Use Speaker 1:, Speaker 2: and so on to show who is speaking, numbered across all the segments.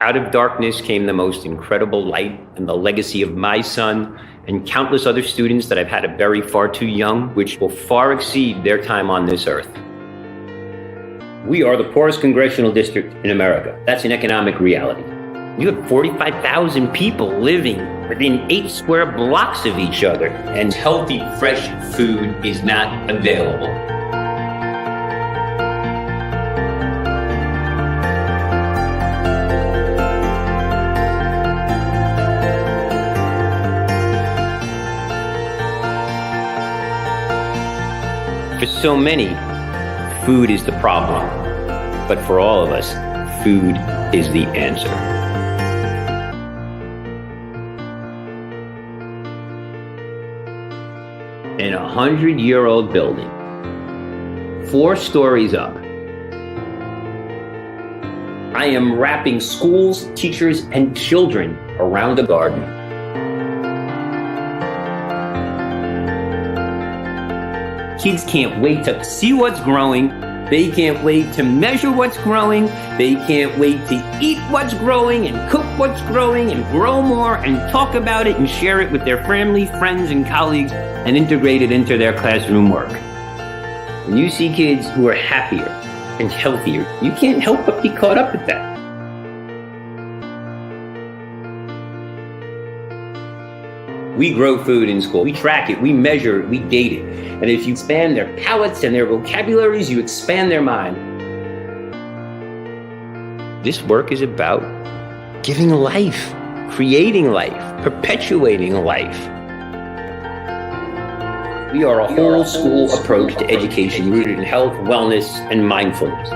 Speaker 1: Out of darkness came the most incredible light, and the legacy of my son and countless other students that I've had to bury far too young, which will far exceed their time on this earth. We are the poorest congressional district in America. That's an economic reality. You have 45,000 people living within 8 square blocks of each other, and healthy, fresh food is not available. For so many, food is the problem. But for all of us, food is the answer. In a 100-year-old building, 4 stories up, I am wrapping schools, teachers, and children around a garden. Kids can't wait to see what's growing. They can't wait to measure what's growing. They can't wait to eat what's growing and cook what's growing and grow more and talk about it and share it with their family, friends, and colleagues and integrate it into their classroom work. When you see kids who are happier and healthier, you can't help but be caught up with that. We grow food in school. We track it, we measure it, we date it. And if you expand their palates and their vocabularies, you expand their mind. This work is about giving life, creating life, perpetuating life. We are a whole school approach to education rooted in health, wellness, and mindfulness.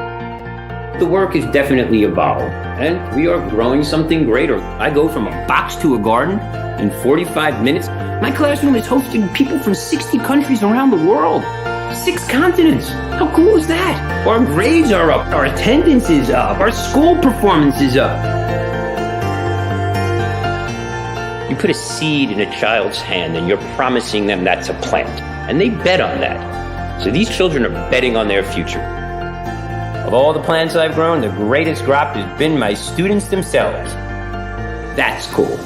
Speaker 1: The work has definitely evolved, and we are growing something greater. I go from a box to a garden in 45 minutes. My classroom is hosting people from 60 countries around the world, 6 continents. How cool is that? Our grades are up, our attendance is up, our school performance is up. You put a seed in a child's hand and you're promising them that's a plant, and they bet on that. So these children are betting on their future. Of all the plants I've grown, the greatest crop has been my students themselves. That's cool.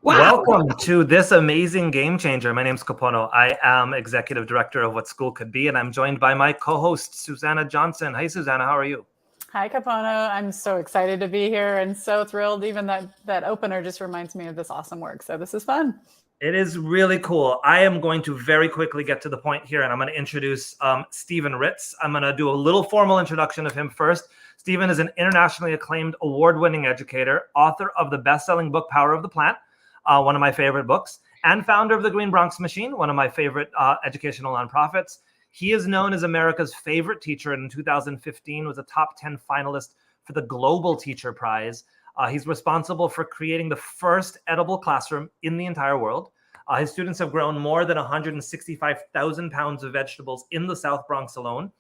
Speaker 2: Wow. Welcome to this amazing game changer. My name's Capono. I am executive director of What School Could Be, and I'm joined by my co-host, Susanna Johnson. Hi, Susanna. How are you?
Speaker 3: Hi, Capono. I'm so excited to be here and so thrilled. Even that opener just reminds me of this awesome work. So this is fun.
Speaker 2: It is really cool. I am going to very quickly get to the point here, and I'm going to introduce Stephen Ritz. I'm going to do a little formal introduction of him first. Stephen is an internationally acclaimed award-winning educator, author of the best-selling book, Power of the Plant, one of my favorite books, and founder of the Green Bronx Machine, one of my favorite educational nonprofits. He is known as America's favorite teacher, and in 2015 was a top 10 finalist for the Global Teacher Prize. He's responsible for creating the first edible classroom in the entire world. His students have grown more than 165,000 pounds of vegetables in the South Bronx alone.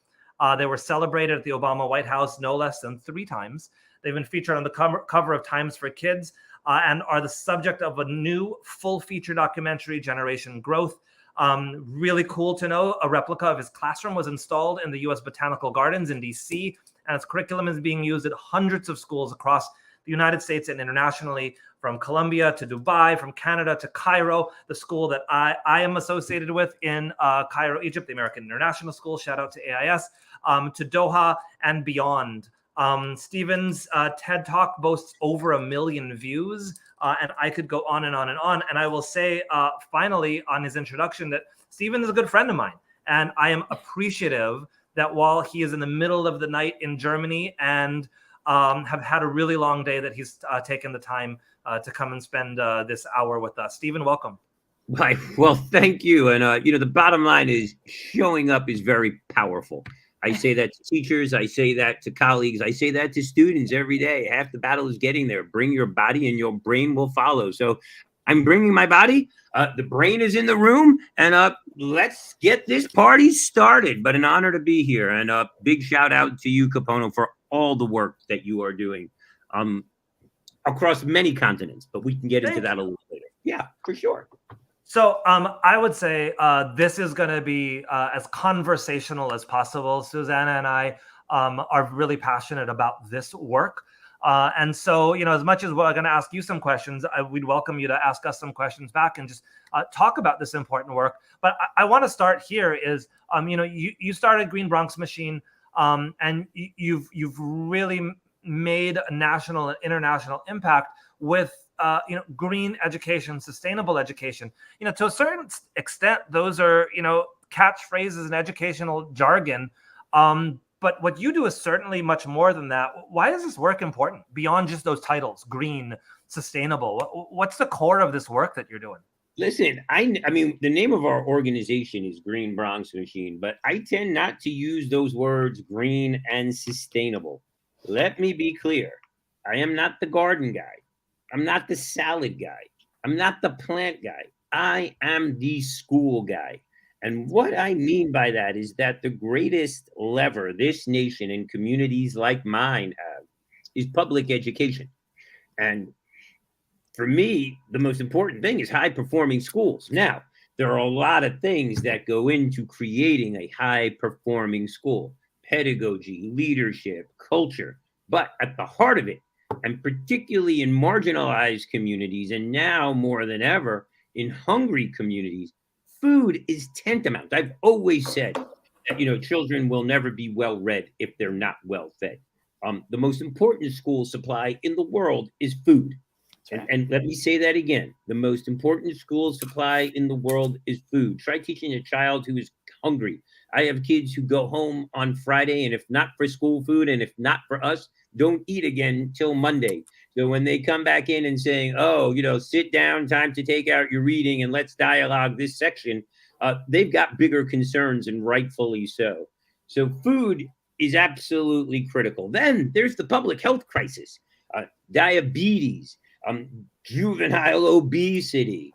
Speaker 2: They were celebrated at the Obama White House no less than 3 times. They've been featured on the cover of Times for Kids and are the subject of a new full-feature documentary, Generation Growth. Really cool to know a replica of his classroom was installed in the U.S. Botanical Gardens in D.C., and its curriculum is being used at hundreds of schools across the United States and internationally, from Colombia to Dubai, from Canada to Cairo, the school that I am associated with in Cairo, Egypt, the American International School, shout out to AIS, to Doha and beyond. Stephen's TED Talk boasts over 1 million views, and I could go on and on and on. And I will say, finally, on his introduction, that Stephen is a good friend of mine, and I am appreciative that while he is in the middle of the night in Germany and have had a really long day, that he's taken the time to come and spend this hour with us. Stephen, welcome.
Speaker 1: Right. Well, thank you. And, the bottom line is showing up is very powerful. I say that to teachers. I say that to colleagues. I say that to students every day. Half the battle is getting there. Bring your body and your brain will follow. So I'm bringing my body. The brain is in the room, and let's get this party started. But an honor to be here, and a big shout out to you, Capono, for all the work that you are doing across many continents. But we can get into that a little later. Yeah, for sure.
Speaker 2: So I would say this is going to be as conversational as possible. Susanna and I are really passionate about this work. And so, as much as we're going to ask you some questions, we'd welcome you to ask us some questions back and just talk about this important work. But I want to start here is, you started Green Bronx Machine, and you've really made a national and international impact with green education, sustainable education. To a certain extent, those are catchphrases and educational jargon. But what you do is certainly much more than that. Why is this work important beyond just those titles, green, sustainable? What's the core of this work that you're doing?
Speaker 1: Listen, I mean, the name of our organization is Green Bronx Machine, but I tend not to use those words green and sustainable. Let me be clear. I am not the garden guy. I'm not the salad guy. I'm not the plant guy. I am the school guy. And what I mean by that is that the greatest lever this nation and communities like mine have is public education. And for me, the most important thing is high performing schools. Now, there are a lot of things that go into creating a high performing school: pedagogy, leadership, culture. But at the heart of it, and particularly in marginalized communities, and now more than ever in hungry communities, food is tantamount. I've always said that, children will never be well read if they're not well fed. The most important school supply in the world is food. And let me say that again. The most important school supply in the world is food. Try teaching a child who is hungry. I have kids who go home on Friday, and if not for school food, and if not for us, don't eat again till Monday. So when they come back in and saying, oh, sit down, time to take out your reading and let's dialogue this section, they've got bigger concerns, and rightfully so. So food is absolutely critical. Then there's the public health crisis, diabetes, juvenile obesity.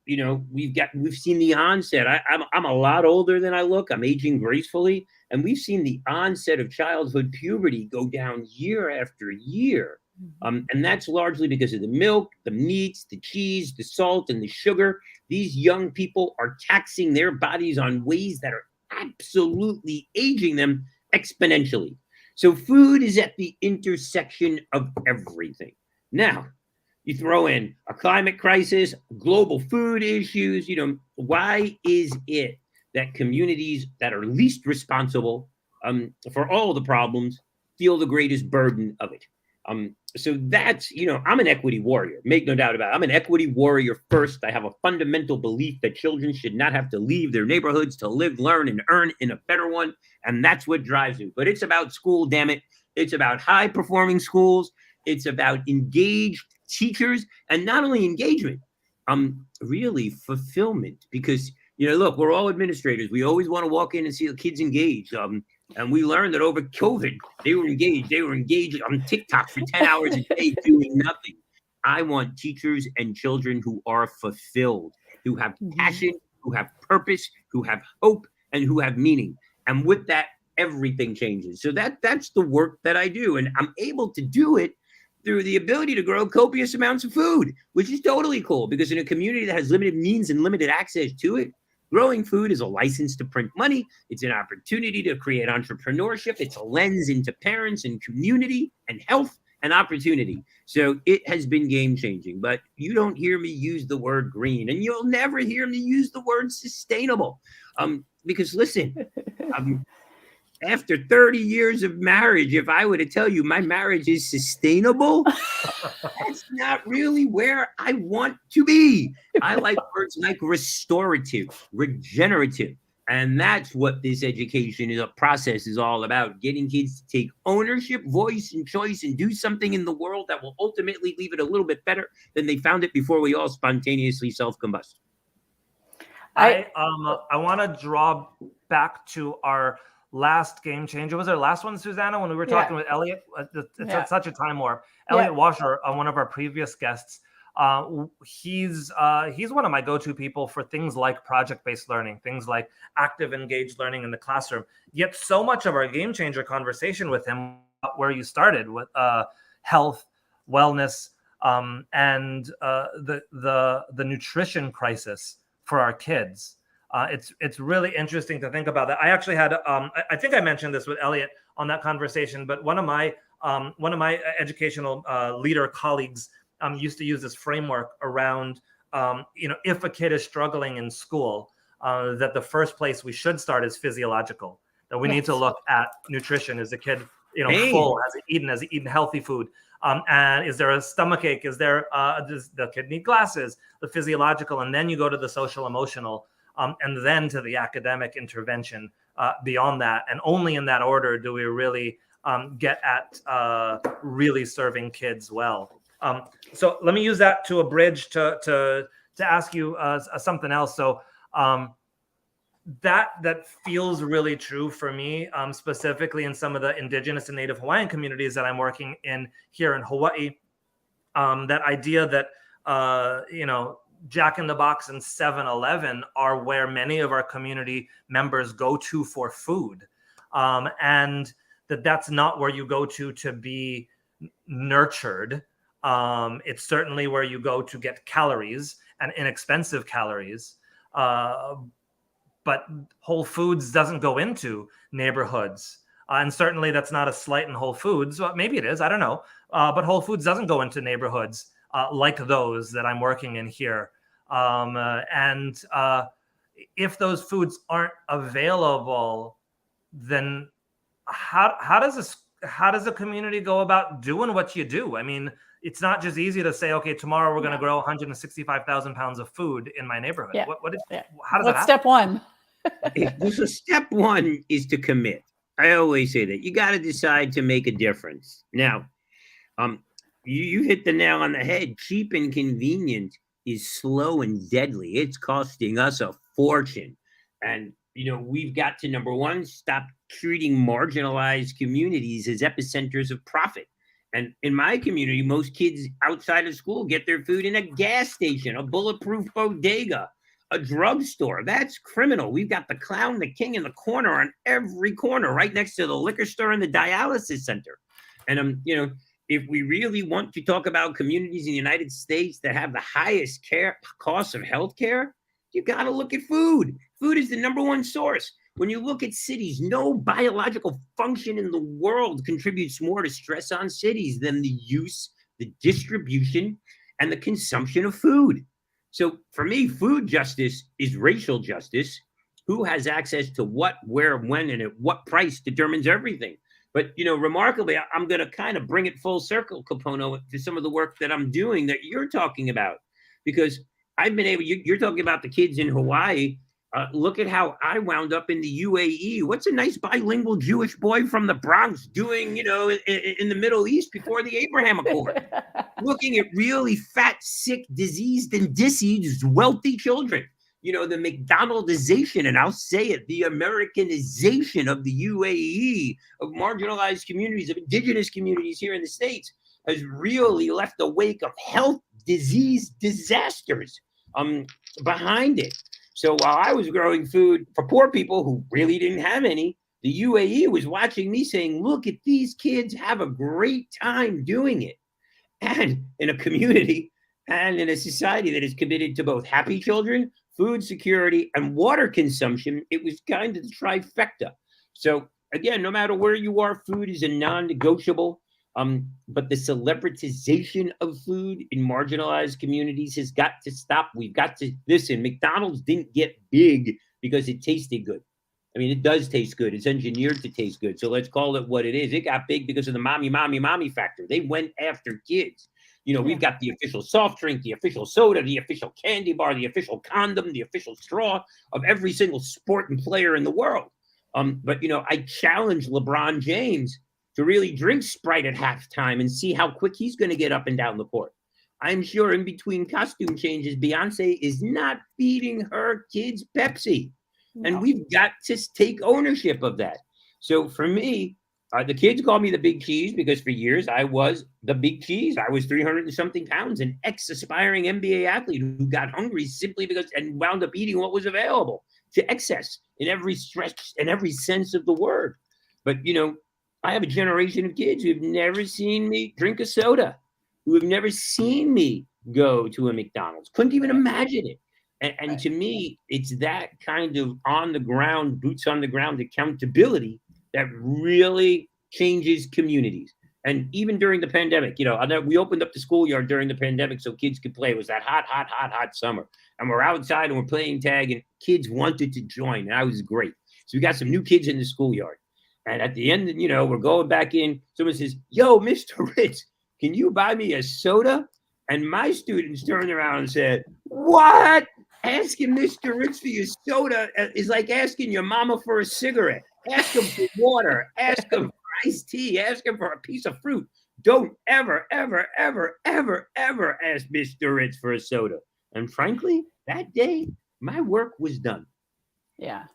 Speaker 1: We've seen the onset. I'm a lot older than I look. I'm aging gracefully, and we've seen the onset of childhood puberty go down year after year. And that's largely because of the milk, the meats, the cheese, the salt, and the sugar. These young people are taxing their bodies on ways that are absolutely aging them exponentially. So food is at the intersection of everything. Now, you throw in a climate crisis, global food issues. Why is it that communities that are least responsible for all the problems feel the greatest burden of it? So that's, I'm an equity warrior, make no doubt about it. I'm an equity warrior first. I have a fundamental belief that children should not have to leave their neighborhoods to live, learn, and earn in a better one. And that's what drives me. But it's about school, damn it. It's about high performing schools. It's about engaged teachers, and not only engagement, really fulfillment. Because, look, we're all administrators. We always want to walk in and see the kids engaged. And we learned that over COVID, they were engaged. They were engaged on TikTok for 10 hours a day doing nothing. I want teachers and children who are fulfilled, who have passion, who have purpose, who have hope, and who have meaning. And with that, everything changes. So that's the work that I do. And I'm able to do it through the ability to grow copious amounts of food, which is totally cool, because in a community that has limited means and limited access to it, growing food is a license to print money. It's an opportunity to create entrepreneurship. It's a lens into parents and community and health and opportunity. So it has been game changing, but you don't hear me use the word green, and you'll never hear me use the word sustainable. Because listen, after 30 years of marriage, if I were to tell you my marriage is sustainable, that's not really where I want to be. I like words like restorative, regenerative. And that's what this education is, a process is all about: getting kids to take ownership, voice, and choice, and do something in the world that will ultimately leave it a little bit better than they found it before we all spontaneously self-combust.
Speaker 2: I want to draw back to our last game changer. Was our last one, Susanna, when we were talking with Elliot? It's such a time warp. Elliot Washer, one of our previous guests, he's one of my go-to people for things like project-based learning, things like active engaged learning in the classroom. Yet so much of our game changer conversation with him, where you started with health, wellness, and the nutrition crisis for our kids. It's really interesting to think about that. I actually had I think I mentioned this with Elliot on that conversation, but one of my educational leader colleagues used to use this framework around if a kid is struggling in school, that the first place we should start is physiological. That we need to look at nutrition. Is the kid full? Has he eaten healthy food? And is there a stomach ache? Does the kid need glasses? The physiological, and then you go to the social emotional. And then to the academic intervention beyond that. And only in that order do we really get at really serving kids well. So let me use that to a bridge to ask you something else. So that feels really true for me, specifically in some of the Indigenous and Native Hawaiian communities that I'm working in here in Hawaii. That idea that, Jack in the Box and 7-Eleven are where many of our community members go to for food. And that's not where you go to be nurtured. It's certainly where you go to get calories and inexpensive calories. But Whole Foods doesn't go into neighborhoods. And certainly that's not a slight in Whole Foods. Well, maybe it is, I don't know. But Whole Foods doesn't go into neighborhoods like those that I'm working in here. And if those foods aren't available, then how does a community go about doing what you do? I mean, it's not just easy to say, okay, tomorrow we're going to grow 165,000 pounds of food in my neighborhood.
Speaker 3: Yeah.
Speaker 2: How does that happen?
Speaker 3: Step one?
Speaker 1: So step one is to commit. I always say that you got to decide to make a difference. Now, you hit the nail on the head. Cheap and convenient is slow and deadly. It's costing us a fortune. And, we've got to, number one, stop treating marginalized communities as epicenters of profit. And in my community, most kids outside of school get their food in a gas station, a bulletproof bodega, a drugstore. That's criminal. We've got the clown, the king in the corner on every corner, right next to the liquor store and the dialysis center. And, if we really want to talk about communities in the United States that have the highest costs of healthcare, you got to look at food. Food is the number one source. When you look at cities, no biological function in the world contributes more to stress on cities than the use, the distribution, and the consumption of food. So for me, food justice is racial justice. Who has access to what, where, when, and at what price determines everything. But, remarkably, I'm going to kind of bring it full circle, Capono, to some of the work that I'm doing that you're talking about. Because I've been able, you're talking about the kids in Hawaii. Look at how I wound up in the UAE. What's a nice bilingual Jewish boy from the Bronx doing, in the Middle East before the Abraham Accord? Looking at really fat, sick, diseased, and diseased wealthy children. The McDonaldization, and I'll say it, the Americanization of the UAE, of marginalized communities, of indigenous communities here in the States, has really left a wake of health, disease, disasters behind it. So while I was growing food for poor people who really didn't have any, the UAE was watching me saying, look at these kids, have a great time doing it. And in a community and in a society that is committed to both happy children, food security, and water consumption, it was kind of the trifecta. So again, no matter where you are, food is a non-negotiable. But the celebritization of food in marginalized communities has got to stop. We've got to listen. McDonald's didn't get big because it tasted good. I mean, it does taste good. It's engineered to taste good. So let's call it what it is. It got big because of the mommy factor. They went after kids. We've got the official soft drink, the official soda, the official candy bar, the official condom, the official straw of every single sport and player in the world. But I challenge LeBron James to really drink Sprite at halftime and see how quick he's going to get up and down the court. I'm sure in between costume changes, Beyonce is not feeding her kids Pepsi. No. And we've got to take ownership of that. So for me, the kids call me the big cheese because for years I was the big cheese. I was 300 and something pounds, an ex-aspiring NBA athlete who got hungry simply because and wound up eating what was available to excess in every stretch and every sense of the word. But, I have a generation of kids who have never seen me drink a soda, who have never seen me go to a McDonald's, couldn't even imagine it. And
Speaker 3: Right.
Speaker 1: to me, it's that kind of on the ground, boots on the ground accountability that really changes communities. And even during the pandemic, I know we opened up the schoolyard during the pandemic so kids could play. It was that hot summer. And we're outside and we're playing tag, and kids wanted to join. And that was great. So we got some new kids in the schoolyard. And at the end, we're going back in. Someone says, "Yo, Mr. Ritz, can you buy me a soda?" And my students turned around and said, "What? Asking Mr. Ritz for your soda is like asking your mama for a cigarette. Ask him for water. Ask him for iced tea. Ask him for a piece of fruit. Don't ever, ever, ever, ever, ever ask Mr. Ritz for a soda." And frankly, that day, my work was done.
Speaker 3: Yeah.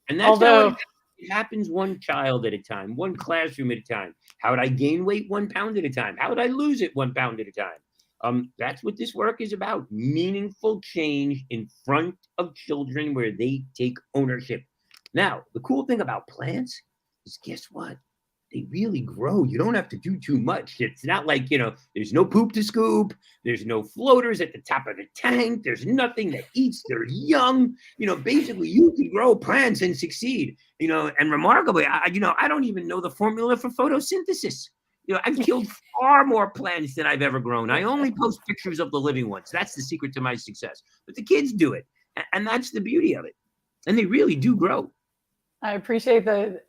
Speaker 1: And that's how
Speaker 3: Although,
Speaker 1: it happens, one child at a time, one classroom at a time. How would I gain weight 1 pound at a time? How would I lose it 1 pound at a time? That's what this work is about. Meaningful change in front of children where they take ownership. Now, the cool thing about plants is, guess what? They really grow. You don't have to do too much. It's not like, there's no poop to scoop. There's no floaters at the top of the tank. There's nothing that eats their young. Basically, you can grow plants and succeed. And remarkably, I don't even know the formula for photosynthesis. I've killed far more plants than I've ever grown. I only post pictures of the living ones. That's the secret to my success. But the kids do it. And that's the beauty of it. And they really do grow.
Speaker 3: I appreciate the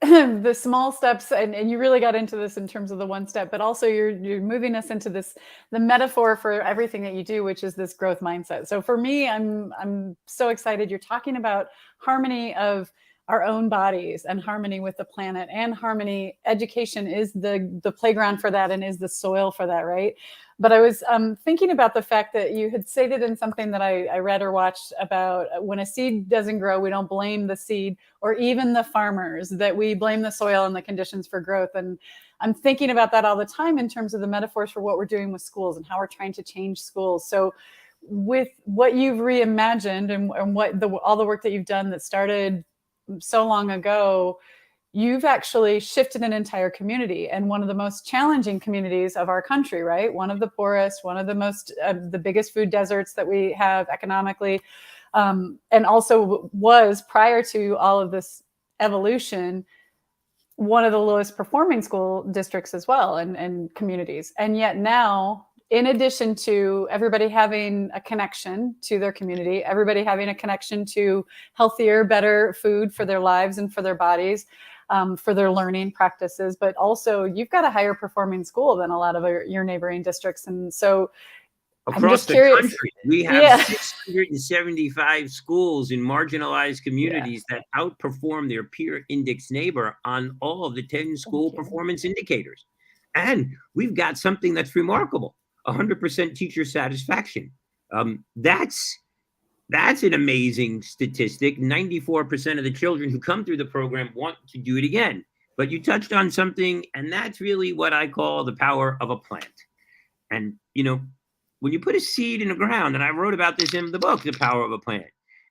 Speaker 3: the small steps, and you really got into this in terms of the one step, but also you're moving us into the metaphor for everything that you do, which is this growth mindset. So for me, I'm so excited. You're talking about harmony of our own bodies and harmony with the planet, and harmony. Education is the playground for that and is the soil for that, right? But I was thinking about the fact that you had stated in something that I read or watched about, when a seed doesn't grow, we don't blame the seed or even the farmers, that we blame the soil and the conditions for growth. And I'm thinking about that all the time in terms of the metaphors for what we're doing with schools and how we're trying to change schools. So with what you've reimagined and what all the work that you've done that started so long ago, you've actually shifted an entire community, and one of the most challenging communities of our country, right? One of the poorest, one of the most, the biggest food deserts that we have economically, and also was, prior to all of this evolution, one of the lowest performing school districts as well, and communities. And yet now, in addition to everybody having a connection to their community, everybody having a connection to healthier, better food for their lives and for their bodies, for their learning practices, but also you've got a higher performing school than a lot of your neighboring districts. And so
Speaker 1: across the
Speaker 3: curious.
Speaker 1: country, we have 675 schools in marginalized communities that outperform their peer index neighbor on all of the 10 school performance indicators. And we've got something that's remarkable: 100% teacher satisfaction. That's an amazing statistic. 94% of the children who come through the program want to do it again. But you touched on something, and that's really what I call the power of a plant. And, when you put a seed in the ground, and I wrote about this in the book, The Power of a Plant,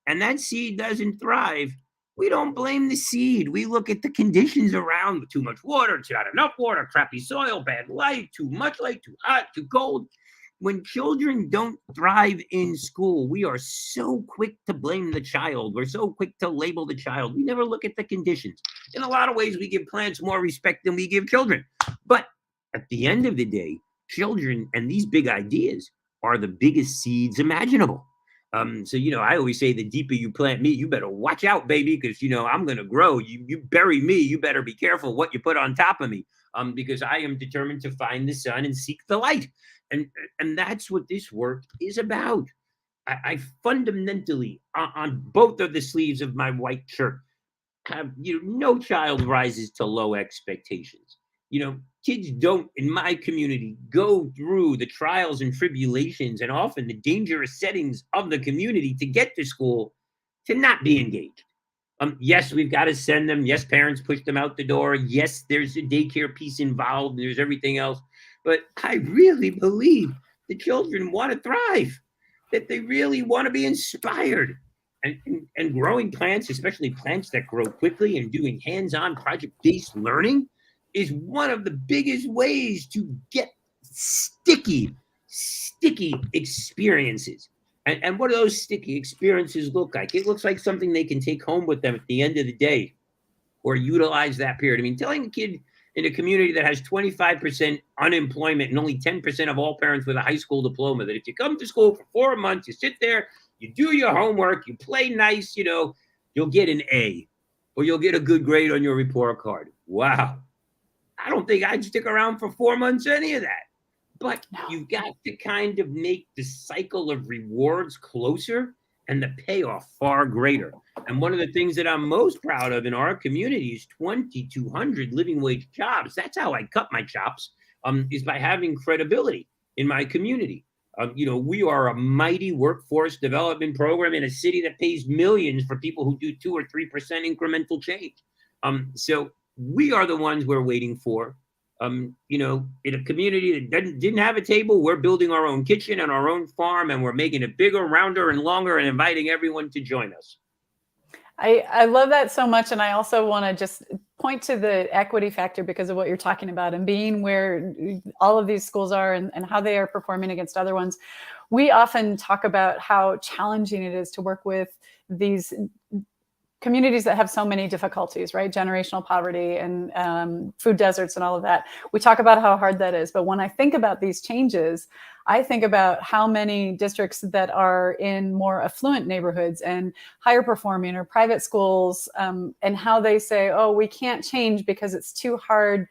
Speaker 1: and that seed doesn't thrive, we don't blame the seed. We look at the conditions around: too much water, not enough water, crappy soil, bad light, too much light, too hot, too cold. When children don't thrive in school, we are so quick to blame the child. We're so quick to label the child. We never look at the conditions. In a lot of ways, we give plants more respect than we give children. But at the end of the day, children and these big ideas are the biggest seeds imaginable. So, I always say, the deeper you plant me, you better watch out, baby, because, I'm going to grow. You bury me, you better be careful what you put on top of me, because I am determined to find the sun and seek the light. And that's what this work is about. I fundamentally, on both of the sleeves of my white shirt, have, no child rises to low expectations. Kids don't, in my community, go through the trials and tribulations and often the dangerous settings of the community to get to school to not be engaged. Yes, we've got to send them. Yes, parents push them out the door. Yes, there's a daycare piece involved. There's everything else. But I really believe the children want to thrive, that they really want to be inspired. And growing plants, especially plants that grow quickly, and doing hands-on project-based learning is one of the biggest ways to get sticky experiences. And what do those sticky experiences look like? It looks like something they can take home with them at the end of the day or utilize that period. I mean, telling a kid in a community that has 25% unemployment and only 10% of all parents with a high school diploma that if you come to school for 4 months, you sit there, you do your homework, you play nice, you'll get an A or you'll get a good grade on your report card. Wow. I don't think I'd stick around for 4 months, any of that. But
Speaker 3: No.
Speaker 1: you've got to kind of make the cycle of rewards closer and the payoff far greater. And one of the things that I'm most proud of in our community is 2,200 living wage jobs. That's how I cut my chops, is by having credibility in my community. We are a mighty workforce development program in a city that pays millions for people who do 2 or 3% incremental change. So we are the ones we're waiting for. In a community that didn't have a table, we're building our own kitchen and our own farm, and we're making it bigger, rounder, and longer, and inviting everyone to join us.
Speaker 3: I love that so much. And I also want to just point to the equity factor because of what you're talking about and being where all of these schools are and how they are performing against other ones. We often talk about how challenging it is to work with these communities that have so many difficulties, right? Generational poverty and food deserts and all of that. We talk about how hard that is. But when I think about these changes, I think about how many districts that are in more affluent neighborhoods and higher performing or private schools, and how they say, oh, we can't change because it's too hard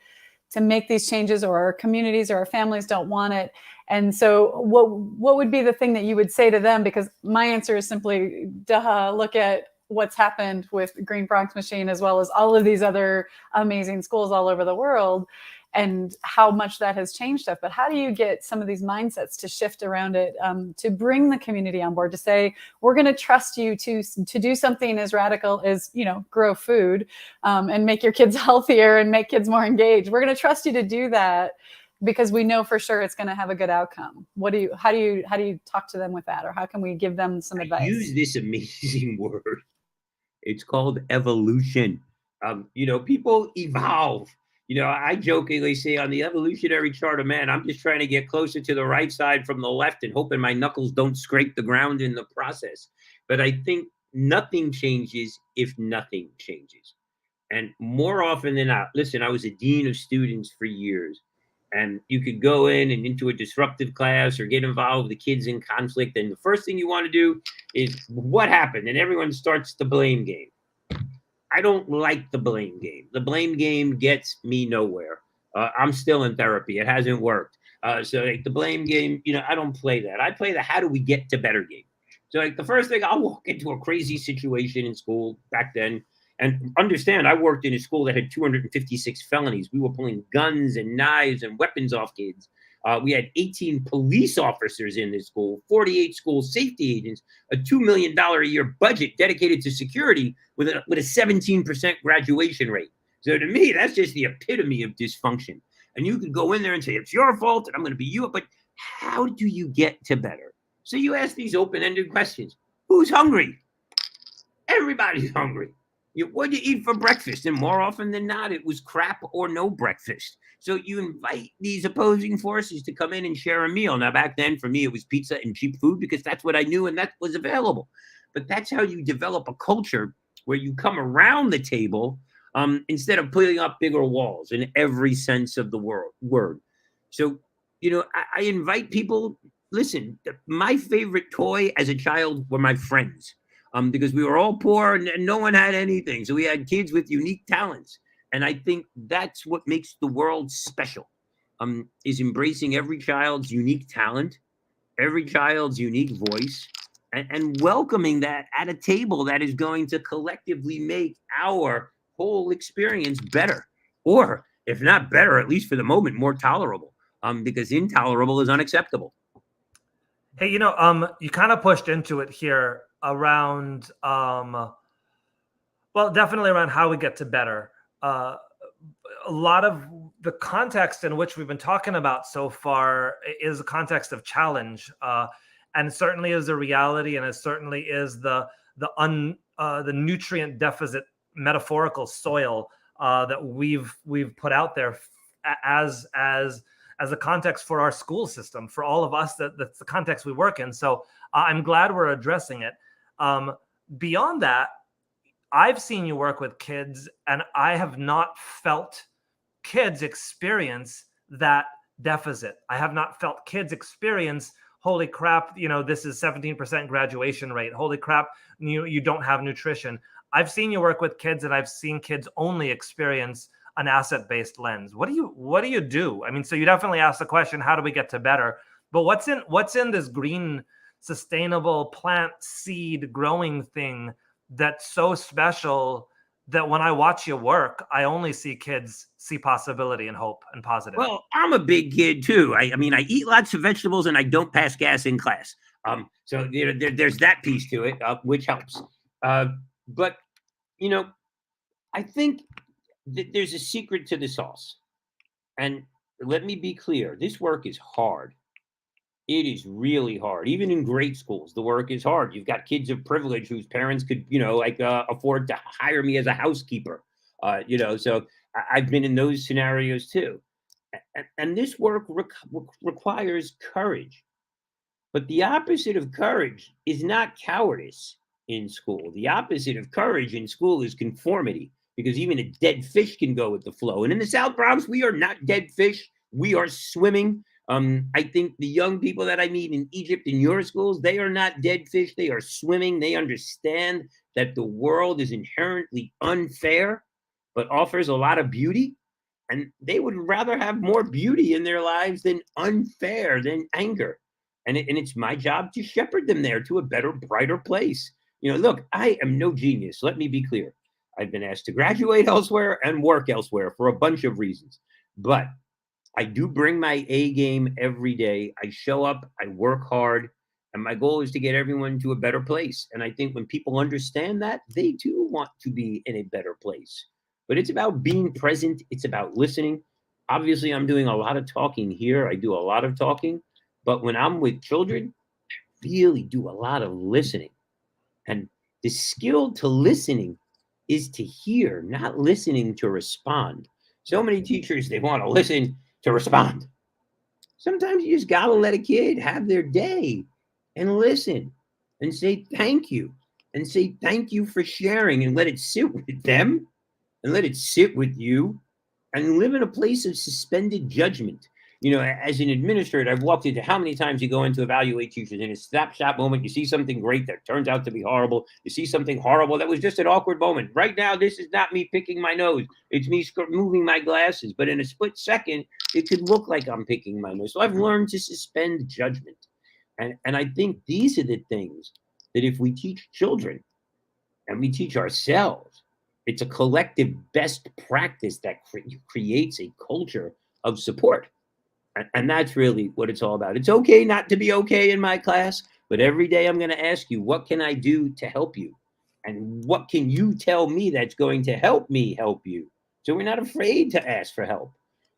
Speaker 3: to make these changes, or our communities or our families don't want it. And so what would be the thing that you would say to them? Because my answer is simply, duh, look at what's happened with Green Bronx Machine, as well as all of these other amazing schools all over the world, and how much that has changed stuff. But how do you get some of these mindsets to shift around it, to bring the community on board, to say, we're going to trust you to do something as radical as, grow food, and make your kids healthier and make kids more engaged. We're going to trust you to do that because we know for sure it's going to have a good outcome. How do you talk to them with that? Or how can we give them some advice?
Speaker 1: Use this amazing word. It's called evolution. People evolve. I jokingly say on the evolutionary chart of man, I'm just trying to get closer to the right side from the left and hoping my knuckles don't scrape the ground in the process. But I think nothing changes if nothing changes. And more often than not, listen, I was a dean of students for years. And you could go in and into a disruptive class or get involved with the kids in conflict. And the first thing you want to do is what happened? And everyone starts the blame game. I don't like the blame game. The blame game gets me nowhere. I'm still in therapy. It hasn't worked. So the blame game, I don't play that. I play the how do we get to better game. So the first thing, I'll walk into a crazy situation in school back then. And understand, I worked in a school that had 256 felonies. We were pulling guns and knives and weapons off kids. We had 18 police officers in this school, 48 school safety agents, a $2 million a year budget dedicated to security with a 17% graduation rate. So to me, that's just the epitome of dysfunction. And you could go in there and say, it's your fault and I'm going to be you. But how do you get to better? So you ask these open-ended questions. Who's hungry? Everybody's hungry. What do you eat for breakfast? And more often than not, it was crap or no breakfast. So you invite these opposing forces to come in and share a meal. Now, back then, for me, it was pizza and cheap food because that's what I knew and that was available. But that's how you develop a culture where you come around the table instead of putting up bigger walls in every sense of the word. So, I invite people, listen, my favorite toy as a child were my friends. Because we were all poor and no one had anything. So we had kids with unique talents. And I think that's what makes the world special, is embracing every child's unique talent, every child's unique voice, and welcoming that at a table that is going to collectively make our whole experience better. Or if not better, at least for the moment, more tolerable, because intolerable is unacceptable.
Speaker 2: Hey, you kind of pushed into it here around, definitely around how we get to better. A lot of the context in which we've been talking about so far is a context of challenge, and it certainly is a reality, and it certainly is the nutrient deficit metaphorical soil that we've put out there as as a context for our school system, for all of us, that's the context we work in. So I'm glad we're addressing it. Beyond that, I've seen you work with kids, and I have not felt kids experience that deficit. I have not felt kids experience, holy crap, this is 17% graduation rate. Holy crap, you don't have nutrition. I've seen you work with kids, and I've seen kids only experience an asset-based lens. What do you do? I mean, so you definitely asked the question, how do we get to better? But what's in this green, sustainable plant seed growing thing that's so special that when I watch you work, I only see kids see possibility and hope and positive?
Speaker 1: Well, I'm a big kid too. I mean, I eat lots of vegetables and I don't pass gas in class. So there's that piece to it, which helps. But I think that there's a secret to the sauce. And let me be clear, this work is hard. It is really hard. Even in great schools, the work is hard. You've got kids of privilege whose parents could, afford to hire me as a housekeeper. So I've been in those scenarios too. And this work requires courage. But the opposite of courage is not cowardice in school. The opposite of courage in school is conformity, because even a dead fish can go with the flow. And in the South Bronx, we are not dead fish. We are swimming. I think the young people that I meet in Egypt in your schools, they are not dead fish. They are swimming. They understand that the world is inherently unfair, but offers a lot of beauty. And they would rather have more beauty in their lives than unfair, than anger. And it's my job to shepherd them there to a better, brighter place. Look, I am no genius. Let me be clear. I've been asked to graduate elsewhere and work elsewhere for a bunch of reasons. But I do bring my A game every day. I show up, I work hard, and my goal is to get everyone to a better place. And I think when people understand that, they too want to be in a better place. But it's about being present. It's about listening. Obviously, I'm doing a lot of talking here. I do a lot of talking. But when I'm with children, I really do a lot of listening. And the skill to listening is to hear, not listening to respond. So many teachers, they want to listen to respond. Sometimes you just got to let a kid have their day and listen and say thank you and say thank you for sharing, and let it sit with them and let it sit with you, and live in a place of suspended judgment. As an administrator, I've walked into how many times you go in to evaluate teachers in a snapshot moment. You see something great that turns out to be horrible. You see something horrible that was just an awkward moment. Right now, this is not me picking my nose. It's me moving my glasses. But in a split second, it could look like I'm picking my nose. So I've learned to suspend judgment. And I think these are the things that if we teach children and we teach ourselves, it's a collective best practice that creates a culture of support. And that's really what it's all about. It's okay not to be okay in my class, but every day I'm going to ask you, what can I do to help you? And what can you tell me that's going to help me help you? So we're not afraid to ask for help.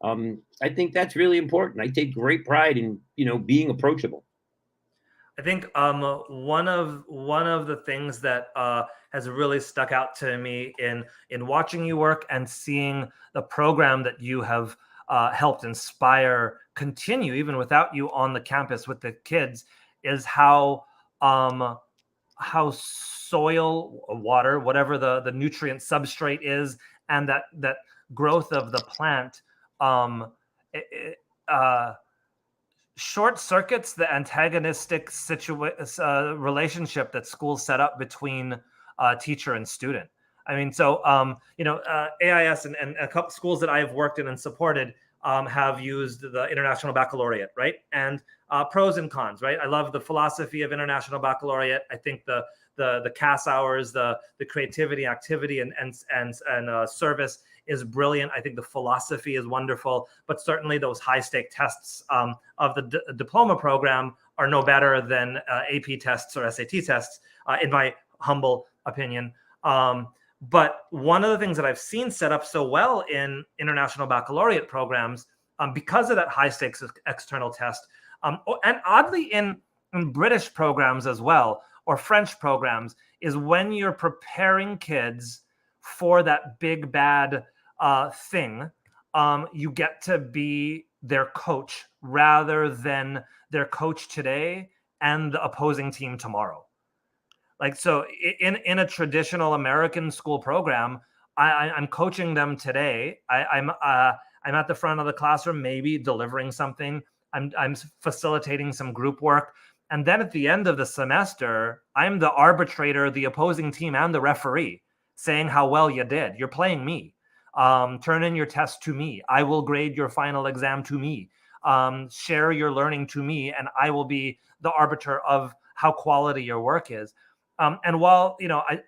Speaker 1: I think that's really important. I take great pride in, being approachable.
Speaker 2: I think one of the things that has really stuck out to me in watching you work and seeing the program that you have helped inspire continue even without you on the campus with the kids is how soil, water, whatever the nutrient substrate is, and that growth of the plant short circuits the antagonistic relationship that schools set up between teacher and student. I mean, so, AIS and a couple schools that I've worked in and supported have used the International Baccalaureate, right? And pros and cons, right? I love the philosophy of International Baccalaureate. I think the CAS hours, the creativity, activity, and service is brilliant. I think the philosophy is wonderful, but certainly those high stake tests of the diploma program are no better than AP tests or SAT tests, in my humble opinion. But one of the things that I've seen set up so well in International Baccalaureate programs, because of that high stakes external test, and oddly in British programs as well, or French programs, is when you're preparing kids for that big bad thing, you get to be their coach rather than their coach today and the opposing team tomorrow. Like, so in a traditional American school program, I'm coaching them today. I'm at the front of the classroom, maybe delivering something. I'm facilitating some group work. And then at the end of the semester, I'm the arbitrator, the opposing team, and the referee, saying how well you did. You're playing me. Turn in your test to me. I will grade your final exam to me. Share your learning to me, and I will be the arbiter of how quality your work is. And while,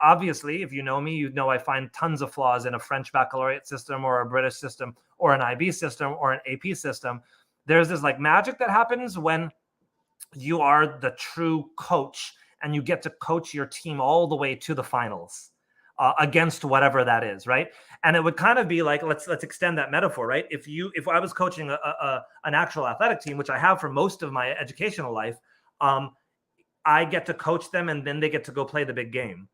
Speaker 2: obviously, if you know me, you know I find tons of flaws in a French baccalaureate system or a British system or an IB system or an AP system. There's this like magic that happens when you are the true coach and you get to coach your team all the way to the finals against whatever that is, right? And it would kind of be like, let's extend that metaphor, right? If I was coaching an actual athletic team, which I have for most of my educational life, I get to coach them and then they get to go play the big game.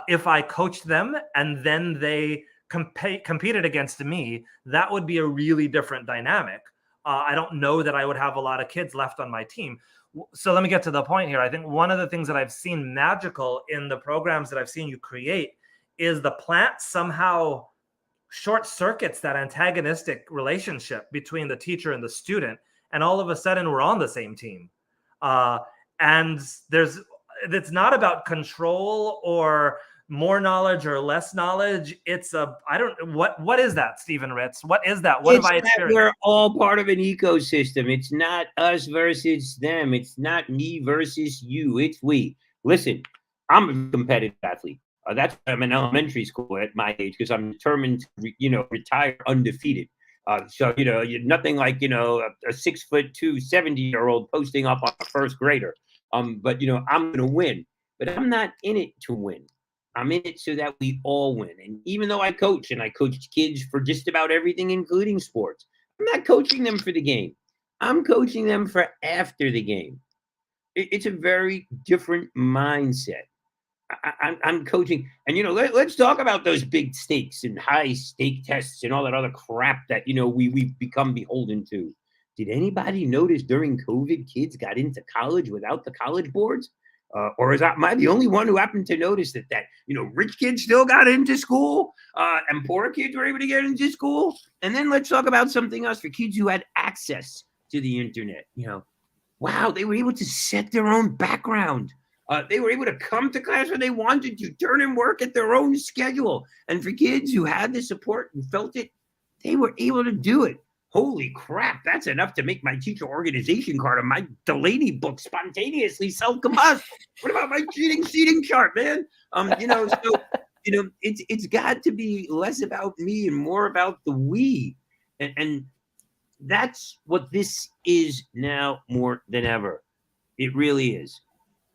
Speaker 2: If I coached them and then they competed against me, that would be a really different dynamic. I don't know that I would have a lot of kids left on my team. So let me get to the point here. I think one of the things that I've seen magical in the programs that I've seen you create is the plant somehow short circuits that antagonistic relationship between the teacher and the student. And all of a sudden we're on the same team. And it's not about control or more knowledge or less knowledge. It's what is that, Stephen Ritz? What is that? What have I experienced?
Speaker 1: We're all part of an ecosystem. It's not us versus them. It's not me versus you. It's we. Listen, I'm a competitive athlete. That's why I'm in elementary school at my age, because I'm determined to, retire undefeated. So, you're nothing like, a 6'2", 70-year-old posting up on a first grader. But, I'm going to win. But I'm not in it to win. I'm in it so that we all win. And even though I coach, and I coach kids for just about everything, including sports, I'm not coaching them for the game. I'm coaching them for after the game. It's a very different mindset. I'm coaching. And, let's talk about those big stakes and high stake tests and all that other crap that, we've become beholden to. Did anybody notice during COVID kids got into college without the college boards? Or am I the only one who happened to notice that rich kids still got into school and poor kids were able to get into school? And then let's talk about something else for kids who had access to the internet. Wow, they were able to set their own background. They were able to come to class when they wanted to, turn in work at their own schedule. And for kids who had the support and felt it, they were able to do it. Holy crap, that's enough to make my teacher organization card on my Delaney book spontaneously self-combust. What about my cheating seating chart, man? It's got to be less about me and more about the we. And that's what this is now more than ever. It really is.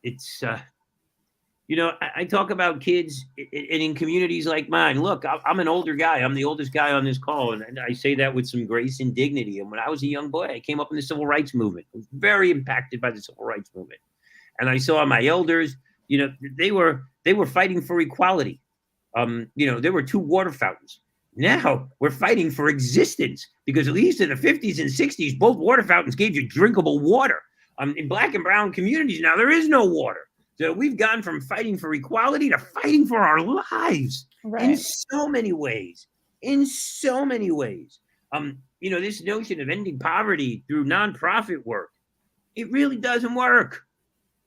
Speaker 1: It's, I talk about kids and in communities like mine. Look, I'm an older guy. I'm the oldest guy on this call. And I say that with some grace and dignity. And when I was a young boy, I came up in the civil rights movement. I was very impacted by the civil rights movement. And I saw my elders, they were fighting for equality. There were 2 water fountains. Now we're fighting for existence, because at least in the 50s and 60s, both water fountains gave you drinkable water. In Black and brown communities now, there is no water. So we've gone from fighting for equality to fighting for our lives. Right. In so many ways. This notion of ending poverty through nonprofit work, it really doesn't work.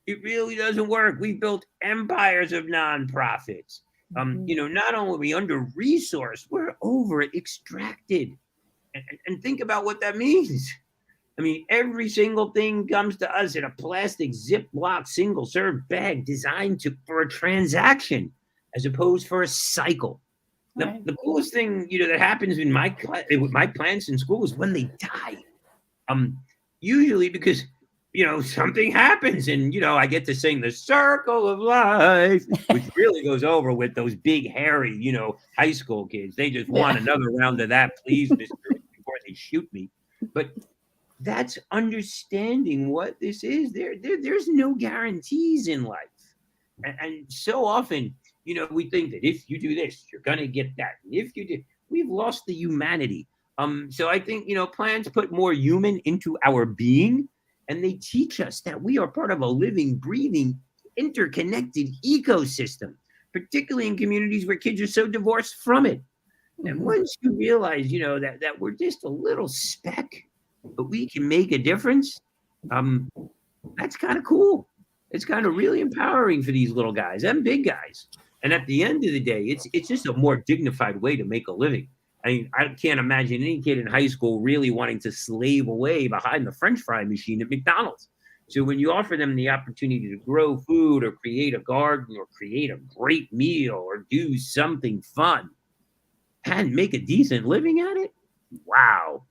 Speaker 1: We've built empires of nonprofits. Not only are we under-resourced, we're over-extracted. And think about what that means. I mean, every single thing comes to us in a plastic Ziploc single-serve bag designed for a transaction as opposed for a cycle. Right. The coolest thing, that happens with my plants in school is when they die. Usually because, something happens and, I get to sing the circle of life, which really goes over with those big, hairy, high school kids. They just want another round of that, please, Mr. before they shoot me. But that's understanding what this is. There's no guarantees in life. And so often, we think that if you do this, you're going to get that. And if you do, we've lost the humanity So I think, plans put more human into our being, and they teach us that we are part of a living, breathing, interconnected ecosystem, particularly in communities where kids are so divorced from it. And once you realize, that we're just a little speck, but we can make a difference, that's kind of cool. It's kind of really empowering for these little guys and big guys. And at the end of the day, it's just a more dignified way to make a living. I mean, I can't imagine any kid in high school really wanting to slave away behind the French fry machine at McDonald's. So when you offer them the opportunity to grow food or create a garden or create a great meal or do something fun and make a decent living at it, wow.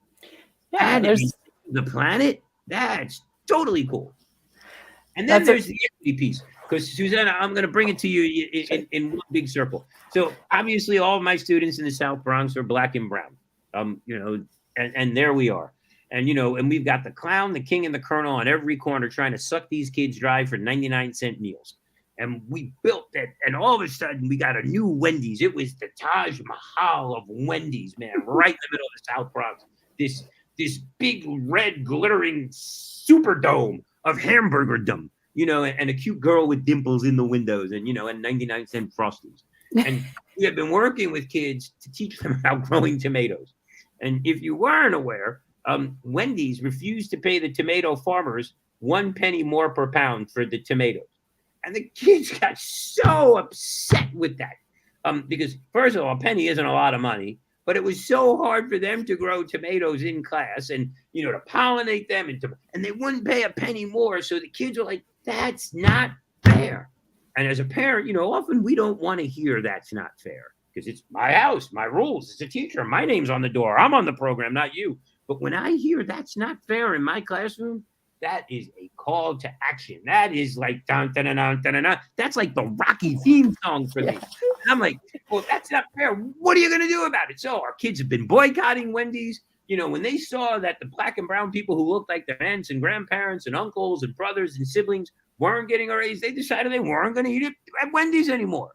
Speaker 3: Yeah,
Speaker 1: And
Speaker 3: there's
Speaker 1: the planet, that's totally cool. And then there's the equity piece, because Susanna, I'm going to bring it to you in one big circle. So obviously all of my students in the South Bronx are Black and brown, and there we are. And, and we've got the clown, the king, and the colonel on every corner trying to suck these kids dry for 99-cent meals. And we built that, and all of a sudden we got a new Wendy's. It was the Taj Mahal of Wendy's, man, right in the middle of the South Bronx. This big red glittering Superdome of hamburgerdom, and a cute girl with dimples in the windows, and 99-cent Frosties. And we have been working with kids to teach them about growing tomatoes. And if you weren't aware, Wendy's refused to pay the tomato farmers 1 penny more per pound for the tomatoes. And the kids got so upset with that, because first of all, a penny isn't a lot of money, but it was so hard for them to grow tomatoes in class and, to pollinate them and they wouldn't pay a penny more. So the kids were like, that's not fair. And as a parent, often we don't want to hear that's not fair because it's my house, my rules. As a teacher, my name's on the door. I'm on the program, not you. But when I hear that's not fair in my classroom, that is a call to action. That is like, dun, dun, dun, dun, dun, dun. That's like the Rocky theme song for me. And I'm like, well, that's not fair. What are you going to do about it? So our kids have been boycotting Wendy's. When they saw that the Black and brown people who looked like their aunts and grandparents and uncles and brothers and siblings weren't getting a raise, they decided they weren't going to eat it at Wendy's anymore.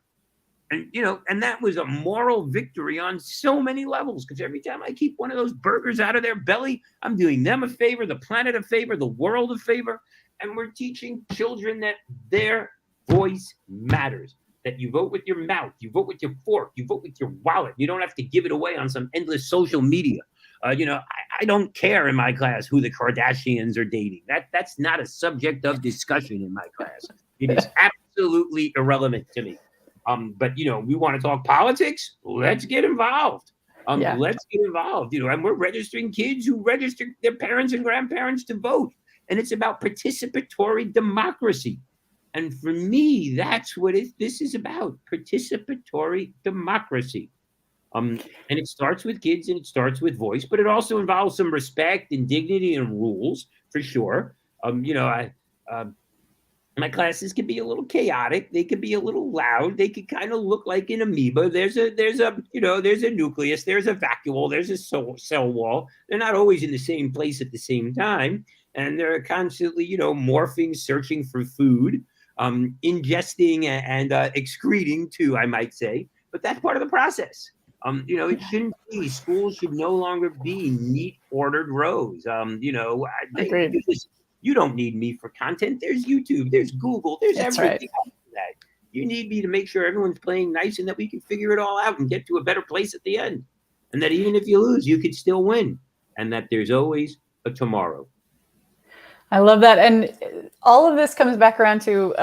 Speaker 1: And, and that was a moral victory on so many levels, because every time I keep one of those burgers out of their belly, I'm doing them a favor, the planet a favor, the world a favor. And we're teaching children that their voice matters, that you vote with your mouth, you vote with your fork, you vote with your wallet. You don't have to give it away on some endless social media. I don't care in my class who the Kardashians are dating. That's not a subject of discussion in my class. It is absolutely irrelevant to me. But we want to talk politics. Let's get involved. Let's get involved. And we're registering kids who register their parents and grandparents to vote. And it's about participatory democracy. And for me, that's what this is about: participatory democracy. And it starts with kids and it starts with voice, but it also involves some respect and dignity and rules, for sure. My classes can be a little chaotic. They could be a little loud. They could kind of look like an amoeba. There's a nucleus. There's a vacuole. There's a cell wall. They're not always in the same place at the same time, and they're constantly, morphing, searching for food, ingesting and excreting too, I might say. But that's part of the process. It shouldn't be. Schools should no longer be neat ordered rows.
Speaker 3: Agreed.
Speaker 1: You don't need me for content. There's YouTube, there's Google, there's
Speaker 3: That's
Speaker 1: everything else for that. You need me to make sure everyone's playing nice and that we can figure it all out and get to a better place at the end. And that even if you lose, you could still win. And that there's always a tomorrow.
Speaker 3: I love that. And all of this comes back around to,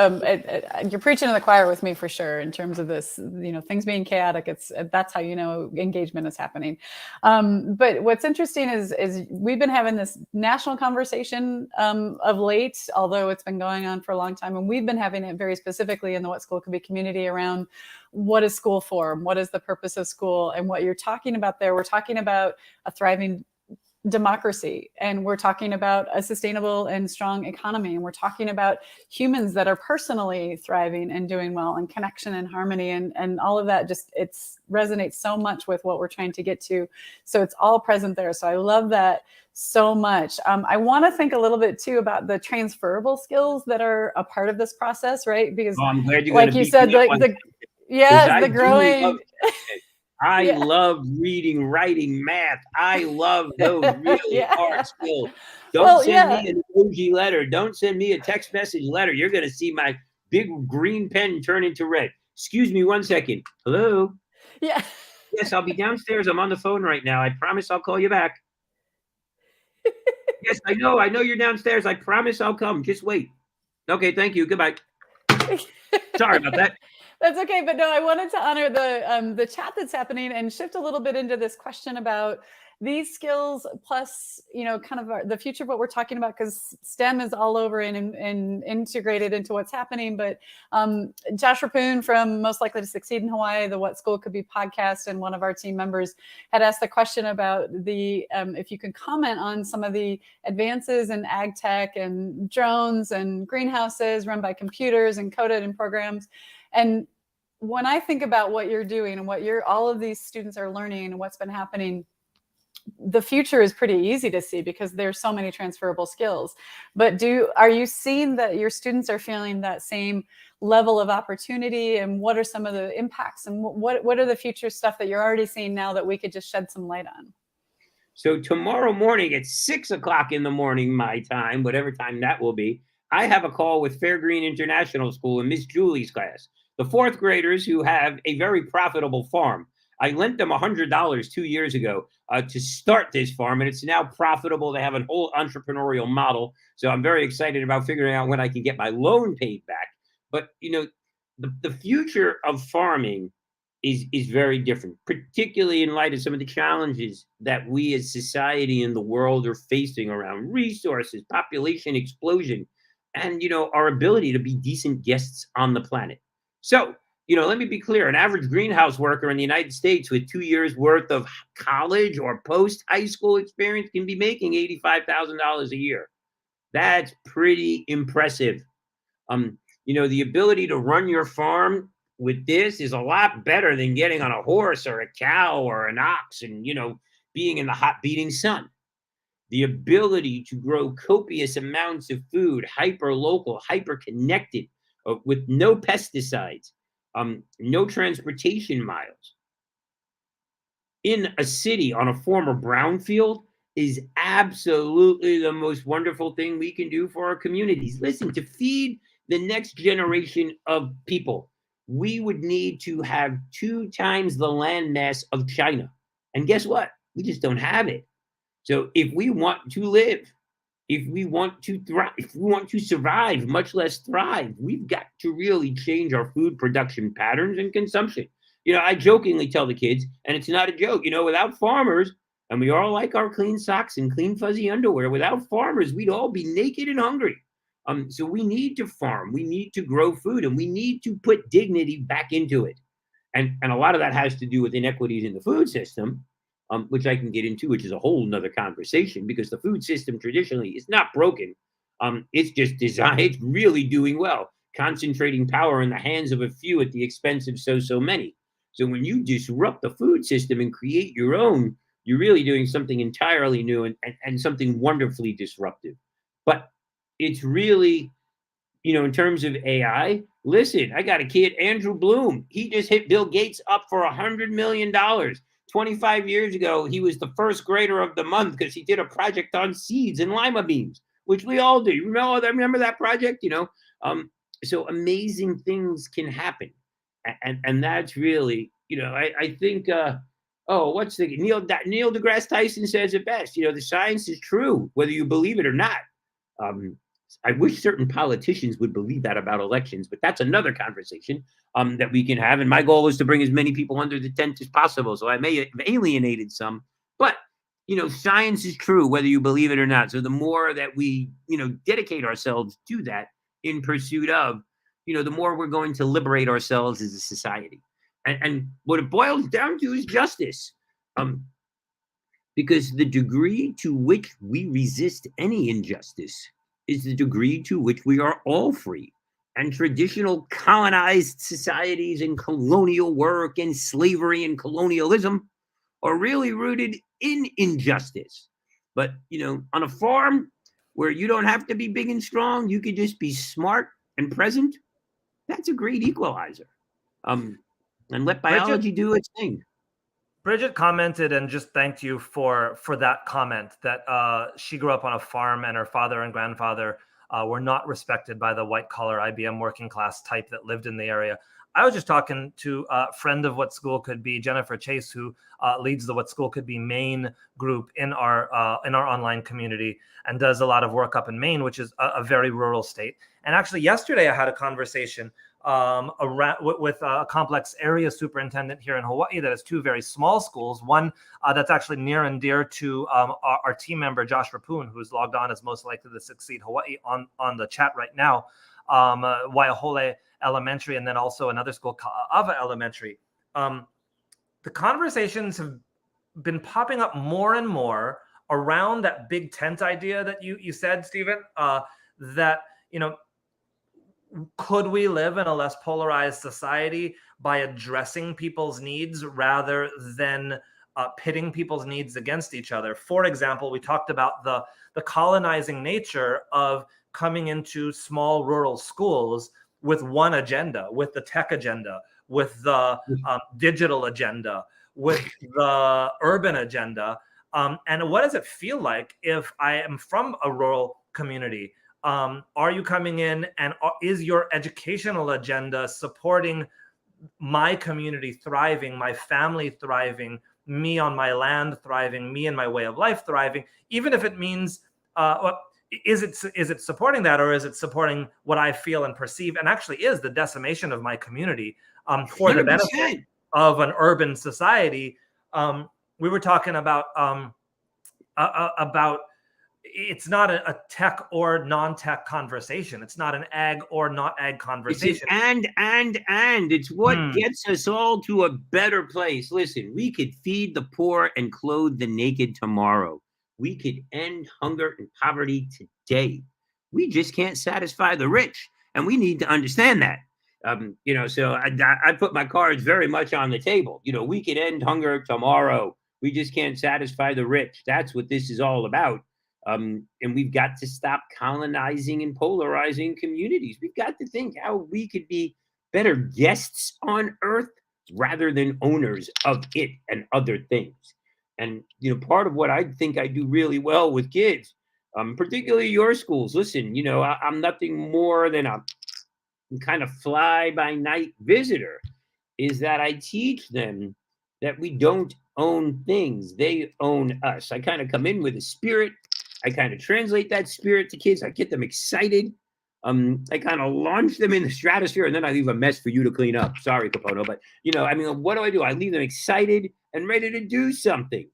Speaker 3: you're preaching to the choir with me for sure, in terms of this, things being chaotic. That's how engagement is happening. But what's interesting is we've been having this national conversation of late, although it's been going on for a long time. And we've been having it very specifically in the What School Could Be community around what is school for? What is the purpose of school? And what you're talking about there, we're talking about a thriving democracy, and we're talking about a sustainable and strong economy, and we're talking about humans that are personally thriving and doing well, and connection and harmony, and all of that. Just it resonates so much with what we're trying to get to, so it's all present there. So I love that so much. I want to think a little bit too about the transferable skills that are a part of this process, right? Because
Speaker 1: I'm glad you
Speaker 3: like you said, the growing
Speaker 1: I
Speaker 3: Yeah.
Speaker 1: love reading, writing, math. I love those really
Speaker 3: Yeah.
Speaker 1: hard skills. Don't
Speaker 3: Well,
Speaker 1: send
Speaker 3: yeah.
Speaker 1: me an emoji letter. Don't send me a text message letter. You're going to see my big green pen turn into red. Excuse me 1 second. Hello?
Speaker 3: Yeah.
Speaker 1: Yes, I'll be downstairs. I'm on the phone right now. I promise I'll call you back. Yes, I know. I know you're downstairs. I promise I'll come. Just wait. Okay, thank you. Goodbye. Sorry about that.
Speaker 3: That's okay, but no, I wanted to honor the chat that's happening and shift a little bit into this question about these skills plus, kind of the future of what we're talking about, because STEM is all over and integrated into what's happening. But Josh Rapoon from Most Likely to Succeed in Hawaii, the What School Could Be podcast, and one of our team members had asked the question about the if you can comment on some of the advances in ag tech and drones and greenhouses run by computers and coded in programs. And when I think about what you're doing and what all of these students are learning and what's been happening, the future is pretty easy to see because there's so many transferable skills. But are you seeing that your students are feeling that same level of opportunity, and what are some of the impacts, and what are the future stuff that you're already seeing now that we could just shed some light on?
Speaker 1: So tomorrow morning at 6 o'clock in the morning, my time, whatever time that will be, I have a call with Fairgreen International School in Miss Julie's class, the fourth graders who have a very profitable farm. I lent them $100 2 years ago to start this farm, and it's now profitable. They have a whole entrepreneurial model. So I'm very excited about figuring out when I can get my loan paid back. But, the future of farming is very different, particularly in light of some of the challenges that we as society and the world are facing around resources, population explosion, and, our ability to be decent guests on the planet. So, let me be clear. An average greenhouse worker in the United States with 2 years worth of college or post high school experience can be making $85,000 a year. That's pretty impressive. The ability to run your farm with this is a lot better than getting on a horse or a cow or an ox and, being in the hot beating sun. The ability to grow copious amounts of food, hyper local, hyper connected, with no pesticides, no transportation miles in a city on a former brownfield is absolutely the most wonderful thing we can do for our communities. Listen, to feed the next generation of people, we would need to have 2 times the land mass of China. And guess what? We just don't have it. So if we want to live, if we want to thrive, if we want to survive, much less thrive, we've got to really change our food production patterns and consumption. I jokingly tell the kids, and it's not a joke, without farmers, and we all like our clean socks and clean fuzzy underwear, without farmers, we'd all be naked and hungry. So we need to farm, we need to grow food, and we need to put dignity back into it. And a lot of that has to do with inequities in the food system, which I can get into, which is a whole nother conversation, because the food system traditionally is not broken. It's just designed, it's really doing well, concentrating power in the hands of a few at the expense of so many. So when you disrupt the food system and create your own, you're really doing something entirely new and something wonderfully disruptive. But it's really, in terms of AI, listen, I got a kid, Andrew Bloom. He just hit Bill Gates up for $100 million. 25 years ago, he was the first grader of the month because he did a project on seeds and lima beans, which we all do. Remember that project? So amazing things can happen. And that's really, I think, what's the Neil deGrasse Tyson says it best. The science is true, whether you believe it or not. I wish certain politicians would believe that about elections, but that's another conversation that we can have. And my goal is to bring as many people under the tent as possible. So I may have alienated some, but science is true, whether you believe it or not. So the more that we, dedicate ourselves to that in pursuit of, the more we're going to liberate ourselves as a society. And what it boils down to is justice. Because the degree to which we resist any injustice is the degree to which we are all free. And traditional colonized societies and colonial work and slavery and colonialism are really rooted in injustice. But, on a farm where you don't have to be big and strong, you could just be smart and present. That's a great equalizer. And let biology do its thing.
Speaker 2: Bridget commented and just thanked you for that comment, that she grew up on a farm and her father and grandfather were not respected by the white collar IBM working class type that lived in the area. I was just talking to a friend of What School Could Be, Jennifer Chase, who leads the What School Could Be Maine group in our online community and does a lot of work up in Maine, which is a very rural state. And actually, yesterday I had a conversation with a complex area superintendent here in Hawaii that has two very small schools. One that's actually near and dear to our team member, Josh Rapoon, who's logged on as Most Likely to Succeed Hawaii on the chat right now, Waiahole Elementary, and then also another school, Ka'ava Elementary. The conversations have been popping up more and more around that big tent idea that you said, Stephen, that, could we live in a less polarized society by addressing people's needs rather than pitting people's needs against each other? For example, we talked about the colonizing nature of coming into small rural schools with one agenda, with the tech agenda, with the digital agenda, with the urban agenda. And what does it feel like if I am from a rural community? Are you coming in and is your educational agenda supporting my community thriving, my family thriving, me on my land thriving, me and my way of life thriving, even if it means, is it supporting that, or is it supporting what I feel and perceive and actually is the decimation of my community for 100%. The benefit of an urban society? We were talking about it's not a tech or non-tech conversation. It's not an ag or not ag conversation.
Speaker 1: It's what gets us all to a better place. Listen, we could feed the poor and clothe the naked tomorrow. We could end hunger and poverty today. We just can't satisfy the rich, and we need to understand that. So I put my cards very much on the table. We could end hunger tomorrow. We just can't satisfy the rich. That's what this is all about. And we've got to stop colonizing and polarizing communities. We've got to think how we could be better guests on Earth rather than owners of it and other things. And, part of what I think I do really well with kids, particularly your schools, listen, I'm nothing more than a kind of fly-by-night visitor, is that I teach them that we don't own things. They own us. I kind of come in with a spirit. I kind of translate that spirit to kids. I get them excited. I kind of launch them in the stratosphere, and then I leave a mess for you to clean up. Sorry, Capono, but what do? I leave them excited and ready to do something,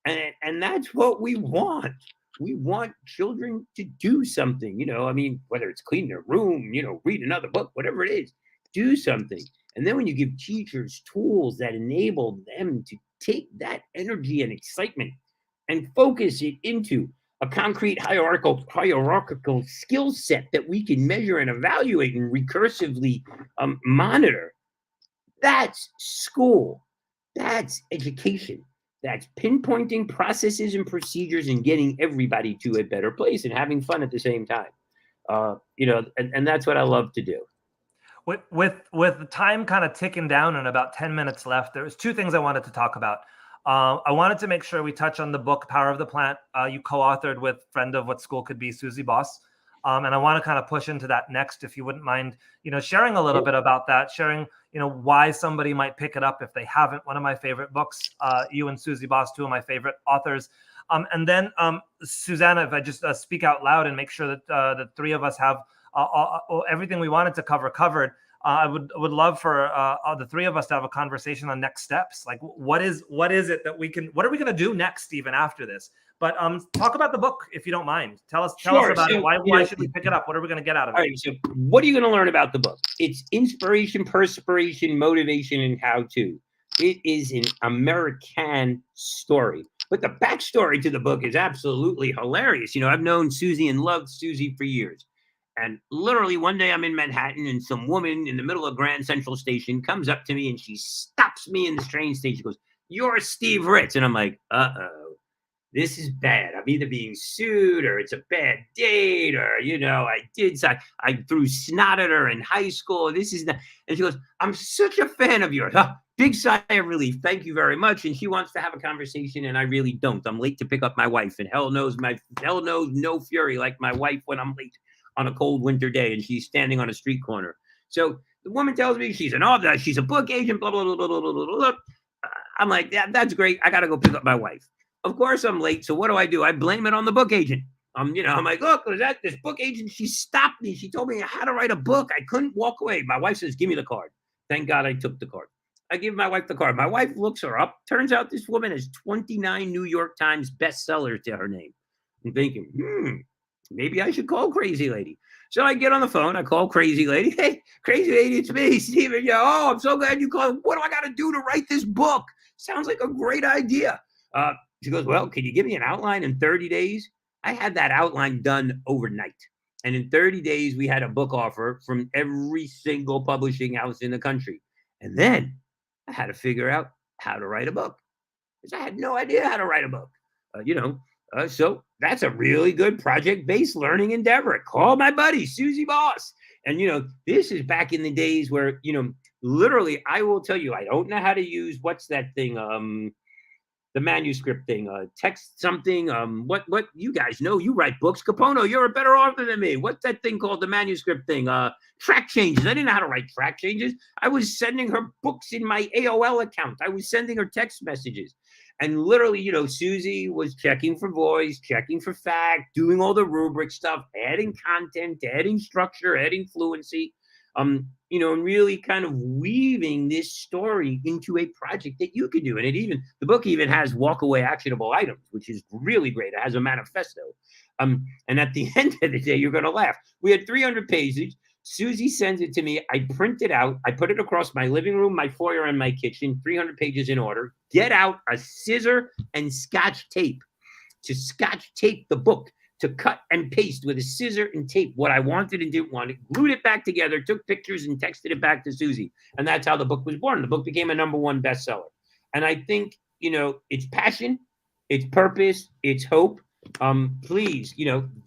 Speaker 1: and that's what we want. We want children to do something. Whether it's clean their room, read another book, whatever it is, do something. And then when you give teachers tools that enable them to take that energy and excitement and focus it into a concrete hierarchical skill set that we can measure and evaluate and recursively monitor. That's school. That's education. That's pinpointing processes and procedures and getting everybody to a better place and having fun at the same time. And that's what I love to do.
Speaker 2: With the time kind of ticking down and about 10 minutes left, there was two things I wanted to talk about. I wanted to make sure we touch on the book, Power of the Plant. You co-authored with friend of What School Could Be, Susie Boss. And I want to kind of push into that next, if you wouldn't mind, sharing a little bit about that, sharing, why somebody might pick it up if they haven't. One of my favorite books, you and Susie Boss, two of my favorite authors. And then Susanna, if I just speak out loud and make sure that the three of us have everything we wanted to cover covered. I would love for the three of us to have a conversation on next steps. Like, what is it that what are we going to do next, Stephen, after this? But talk about the book, if you don't mind. Tell us about it. Why should we pick it up? What are we going to get out of it?
Speaker 1: All right, so what are you going to learn about the book? It's inspiration, perspiration, motivation, and how-to. It is an American story. But the backstory to the book is absolutely hilarious. I've known Susie and loved Susie for years. And literally one day I'm in Manhattan and some woman in the middle of Grand Central Station comes up to me and she stops me in the train station. She goes, "You're Steve Ritz." And I'm like, uh-oh. this is bad. I'm either being sued or it's a bad date or, I threw snot at her in high school. This is not. And she goes, I'm such a fan of yours. Huh? Big sigh of relief. Thank you very much. And she wants to have a conversation and I really don't. I'm late to pick up my wife and hell knows no fury like my wife when I'm late on a cold winter day and she's standing on a street corner. So the woman tells me she's an author, she's a book agent, blah, blah, blah, blah, blah, blah, blah. I'm like, yeah, that's great. I got to go pick up my wife. Of course I'm late. So what do? I blame it on the book agent. I'm like, look, this book agent, she stopped me. She told me how to write a book. I couldn't walk away. My wife says, give me the card. Thank God I took the card. I give my wife the card. My wife looks her up. Turns out this woman has 29 New York Times bestsellers to her name. I'm thinking, maybe I should call Crazy Lady. So I get on the phone. I call Crazy Lady. Hey, Crazy Lady, it's me, Stephen. I'm so glad you called. What do I got to do to write this book? Sounds like a great idea. She goes, well, can you give me an outline in 30 days? I had that outline done overnight. And in 30 days, we had a book offer from every single publishing house in the country. And then I had to figure out how to write a book because I had no idea how to write a book. So that's a really good project-based learning endeavor. Call my buddy, Susie Boss. And, this is back in the days where, literally, I will tell you, I don't know how to use, what's that thing? The manuscript thing, text something. What you guys know? You write books. Capono, you're a better author than me. What's that thing called? The manuscript thing. Track changes. I didn't know how to write track changes. I was sending her books in my AOL account. I was sending her text messages. And literally, Susie was checking for voice, checking for fact, doing all the rubric stuff, adding content, adding structure, adding fluency. And really kind of weaving this story into a project that you can do. And the book even has walk away actionable items, which is really great. It has a manifesto. And at the end of the day, you're going to laugh. We had 300 pages. Susie sends it to me. I print it out. I put it across my living room, my foyer, and my kitchen, 300 pages in order. Get out a scissor and Scotch tape to Scotch tape the book, to cut and paste with a scissor and tape what I wanted and didn't want. It glued it back together, took pictures and texted it back to Susie. And that's how the book was born. The book became a #1 bestseller. And I think, it's passion, it's purpose, it's hope. Please,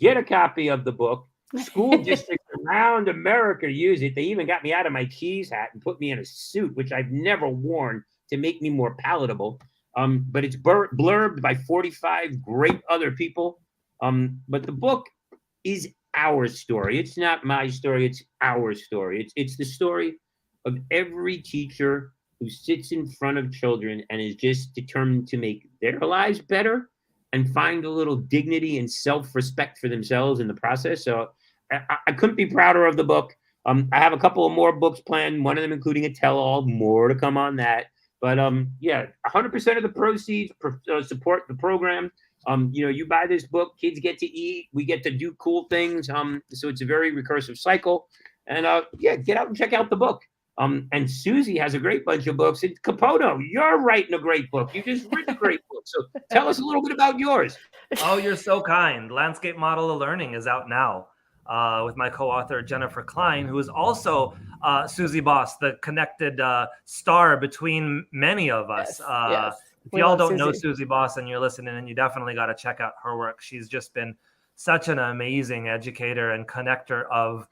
Speaker 1: get a copy of the book. School districts around America use it. They even got me out of my cheese hat and put me in a suit, which I've never worn, to make me more palatable. But it's blurbed by 45 great other people. But the book is our story. It's not my story. It's our story. It's the story of every teacher who sits in front of children and is just determined to make their lives better and find a little dignity and self-respect for themselves in the process. So I couldn't be prouder of the book. I have a couple of more books planned, one of them including a tell-all, more to come on that. But 100% of the proceeds support the program. You buy this book, kids get to eat, we get to do cool things. So it's a very recursive cycle. And get out and check out the book. And Susie has a great bunch of books. And Capono, you're writing a great book. You just written a great book. So tell us a little bit about yours.
Speaker 2: Oh, you're so kind. Landscape Model of Learning is out now with my co-author, Jennifer Klein, who is also Susie Boss, the connected star between many of us.
Speaker 3: Yes.
Speaker 2: If y'all don't know Susie Boss and you're listening, and you definitely got to check out her work. She's just been such an amazing educator and connector of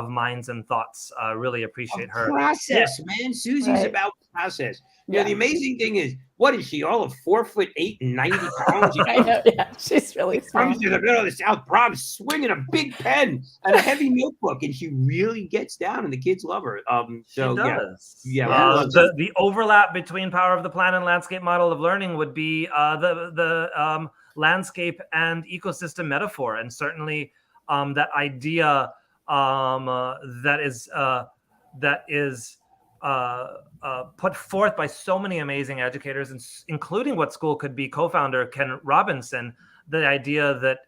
Speaker 2: minds and thoughts. Really appreciate her.
Speaker 1: Process, man. Susie's about process. Yeah. The amazing thing is, what is she? All of 4'8" and 90 pounds.
Speaker 3: I know. Yeah, she's really small.
Speaker 1: Comes to the middle of the South Bronx, swinging a big pen and a heavy notebook, and she really gets down, and the kids love her. So
Speaker 2: she does.
Speaker 1: Yeah.
Speaker 2: The overlap between Power of the Plan and Landscape Model of Learning would be the landscape and ecosystem metaphor, and certainly that idea that is put forth by so many amazing educators, and including What School Could Be co-founder Ken Robinson. The idea that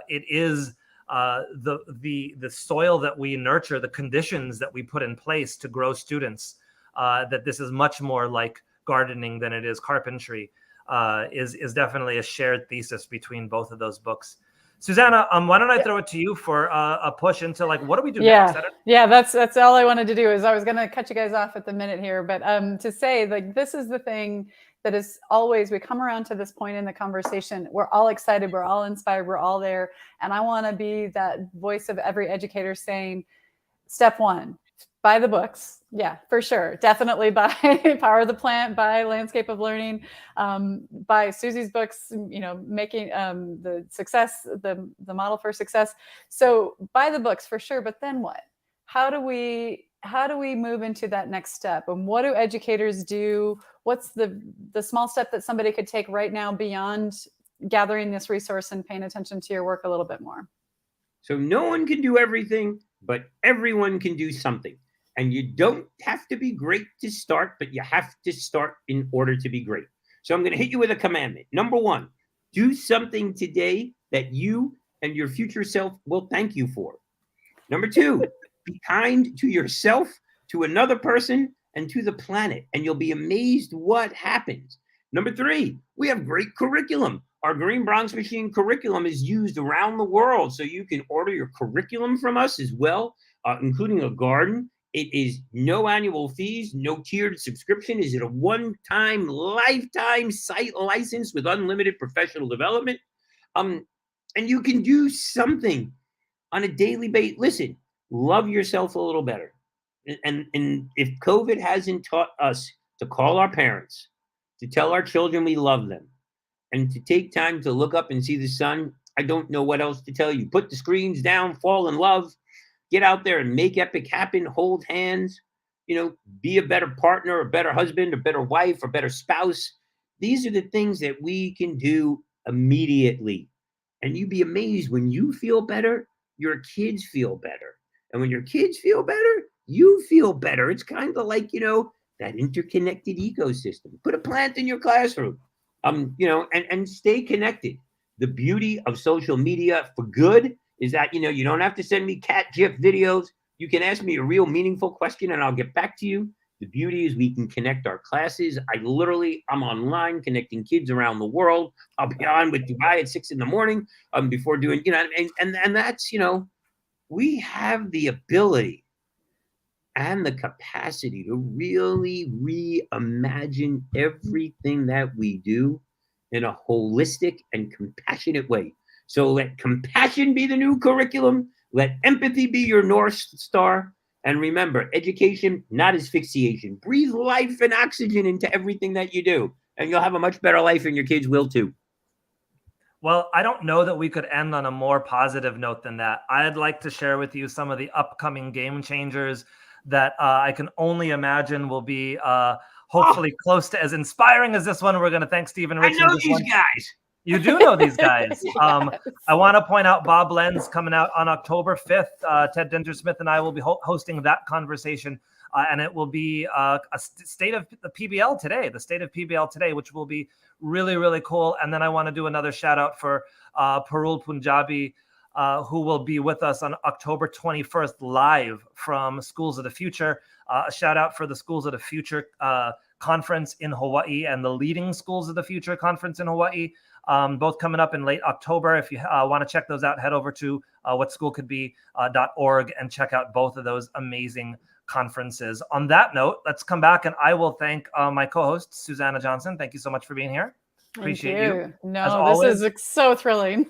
Speaker 2: it is the soil that we nurture, the conditions that we put in place to grow students. That this is much more like gardening than it is carpentry. Is definitely a shared thesis between both of those books. Susanna, why don't I throw it to you for a push into what do we do next?
Speaker 3: Yeah, that's all I wanted to do. Is I was going to cut you guys off at the minute here, but to say this is the thing that is always, we come around to this point in the conversation, we're all excited, we're all inspired, we're all there. And I want to be that voice of every educator saying, step one, buy the books. Yeah, for sure. Definitely buy Power of the Plant, buy Landscape of Learning, buy Susie's books, making the success, the model for success. So buy the books for sure. But then what? How do we move into that next step? And what do educators do? What's the small step that somebody could take right now beyond gathering this resource and paying attention to your work a little bit more?
Speaker 1: So no one can do everything, but everyone can do something. And you don't have to be great to start, but you have to start in order to be great. So I'm going to hit you with a commandment. Number one, do something today that you and your future self will thank you for. Number two, be kind to yourself, to another person, and to the planet, and you'll be amazed what happens. Number three, we have great curriculum. Our Green Bronx Machine curriculum is used around the world, so you can order your curriculum from us as well, including a garden. It is no annual fees, no tiered subscription. Is it a one-time, lifetime site license with unlimited professional development? And you can do something on a daily basis. Listen, love yourself a little better. And if COVID hasn't taught us to call our parents, to tell our children we love them, and to take time to look up and see the sun, I don't know what else to tell you. Put the screens down, fall in love, get out there and make epic happen, hold hands, be a better partner, a better husband, a better wife, a better spouse. These are the things that we can do immediately. And you'd be amazed when you feel better, your kids feel better. And when your kids feel better, you feel better. It's kind of like, that interconnected ecosystem. Put a plant in your classroom, and stay connected. The beauty of social media for good is that, you don't have to send me cat GIF videos. You can ask me a real meaningful question and I'll get back to you. The beauty is we can connect our classes. I'm online connecting kids around the world. I'll be on with Dubai at 6 a.m. Before doing, and that's, we have the ability and the capacity to really reimagine everything that we do in a holistic and compassionate way. So let compassion be the new curriculum. Let empathy be your North Star. And remember, education, not asphyxiation. Breathe life and oxygen into everything that you do, and you'll have a much better life, and your kids will too.
Speaker 2: Well, I don't know that we could end on a more positive note than that. I'd like to share with you some of the upcoming game changers that I can only imagine will be hopefully close to as inspiring as this one. We're going to thank Stephen Ritz.
Speaker 1: I know these guys.
Speaker 2: You do know these guys.
Speaker 3: Yes.
Speaker 2: I want to point out Bob Lenz coming out on October 5th. Ted Dintersmith and I will be hosting that conversation. And it will be a state of the PBL today, which will be really, really cool. And then I want to do another shout out for Parul Punjabi, who will be with us on October 21st live from Schools of the Future. A shout out for the Schools of the Future conference in Hawaii and the Leading Schools of the Future conference in Hawaii, both coming up in late October. If you want to check those out, head over to whatschoolcouldbe.org and check out both of those amazing conferences. On that note, let's come back and I will thank my co-host, Susanna Johnson. Thank you so much for being here. Appreciate you.
Speaker 3: No, this is so thrilling.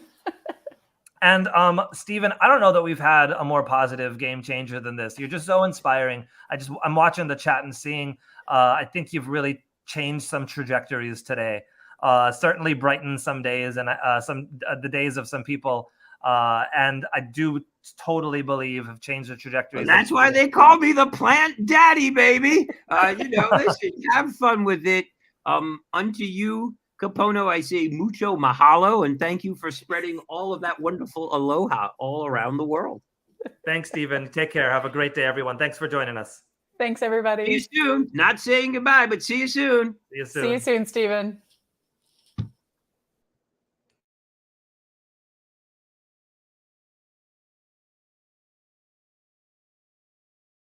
Speaker 2: And Stephen, I don't know that we've had a more positive game changer than this. You're just so inspiring. I'm watching the chat and seeing, I think you've really changed some trajectories today. Certainly brightened some days and the days of some people. And I do totally believe have changed the trajectory.
Speaker 1: Well, that's why they call me the plant daddy, baby. Listen, have fun with it. Unto you, Capono, I say mucho mahalo, and thank you for spreading all of that wonderful aloha all around the world.
Speaker 2: Thanks, Stephen. Take care. Have a great day, everyone. Thanks for joining us.
Speaker 3: Thanks, everybody.
Speaker 1: See you soon. Not saying goodbye, but see you soon.
Speaker 2: See you soon.
Speaker 3: See you soon, Stephen.